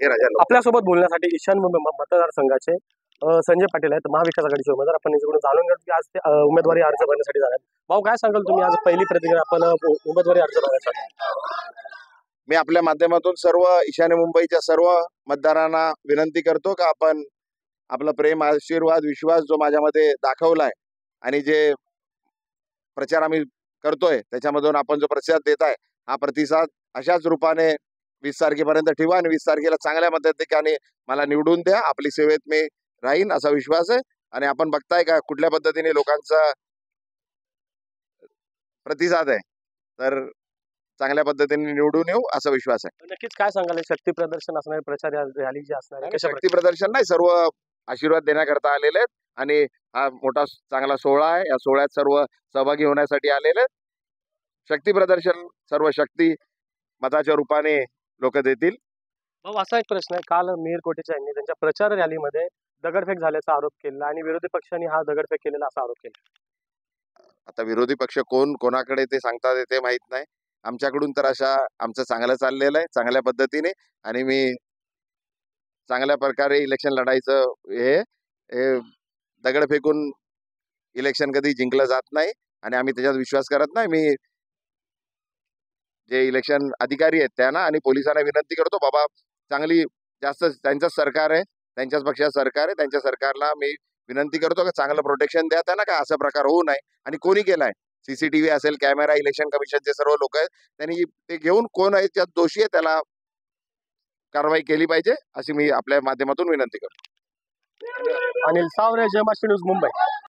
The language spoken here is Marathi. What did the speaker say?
हे राजा लोक. आपल्यासोबत बोलण्यासाठी ईशान मुंबई मतदारसंघाचे संजय पाटील आहेत, महाविकास आघाडीचे उमेदवार. आपण याच्याकडून जाणून घेऊ की आज ते उमेदवारी अर्ज भरण्यासाठी जाणार. भाऊ, काय सांगाल तुम्ही? आज पहिली प्रतिक्रिया आपण उमेदवारी अर्ज भरण्यासाठी. मी आपल्या माध्यमातून सर्व ईशान्य मुंबईच्या सर्व मतदारांना विनंती करतो का आपण आपला प्रेम, आशीर्वाद, विश्वास जो माझ्यामध्ये दाखवलाय आणि जे प्रचार आम्ही करतोय त्याच्यामधून आपण जो प्रतिसाद देत आहे, हा प्रतिसाद अशाच रूपाने 20 तारखेपर्यंत ठेवा आणि 20 तारखेला चांगल्या मताधिक्याने मला निवडून द्या. आपली सेवेत मी राहीन असा विश्वास आहे. आणि आपण बघताय का कुठल्या पद्धतीने लोकांचा प्रतिसाद आहे, तर चांगल्या पद्धतीने निवडून येऊ असा विश्वास आहे. नक्कीच. काय सांगाल? शक्ती प्रदर्शन असणार, प्रचार रॅली जी असणार आहे, कशा शक्ती प्रदर्शन नाही, सर्व आशीर्वाद देण्याकरता आलेले आहेत आणि हा मोठा चांगला सोहळा आहे. या सोहळ्यात सर्व सहभागी होण्यासाठी आलेले आहेत. शक्ती प्रदर्शन सर्व शक्ती मताच्या रूपाने लोक देतील. भाऊ, असा एक प्रश्न आहे. काल मिहिर कोटेचा यांनी त्यांच्या प्रचार रॅलीमध्ये दगडफेक झाल्याचा आरोप केला आणि विरोधी पक्षांनी हा दगडफेक केलेला असा आरोप केला. आता विरोधी पक्ष कोण कोणाकडे ते सांगतात ते माहित नाही. आमच्याकडून तर आमचं चांगलं चाललेलं आहे, चांगल्या पद्धतीने. आणि मी चांगल्या प्रकारे इलेक्शन लढायचं हे दगड फेकून इलेक्शन कधी जिंकलं जात नाही आणि आम्ही त्याच्यात विश्वास करत नाही. मी जे इलेक्शन अधिकारी आहेत त्यांना आणि पोलिसांना विनंती करतो, बाबा चांगली जास्त त्यांचंच सरकार आहे, त्यांच्याच पक्षाचं सरकार आहे, त्यांच्या सरकारला मी विनंती करतो की चांगलं प्रोटेक्शन द्या त्यांना, का असा प्रकार होऊ नये. आणि कोणी केलाय, सीसीटीव्ही असेल, कॅमेरा, इलेक्शन कमिशनचे सर्व लोक आहेत, त्यांनी ते घेऊन कोण आहे त्यात दोषी आहे त्याला कारवाई केली पाहिजे अशी मी आपल्या माध्यमातून विनंती करतो. अनिल सावरे, जय महाराष्ट्र न्यूज, मुंबई.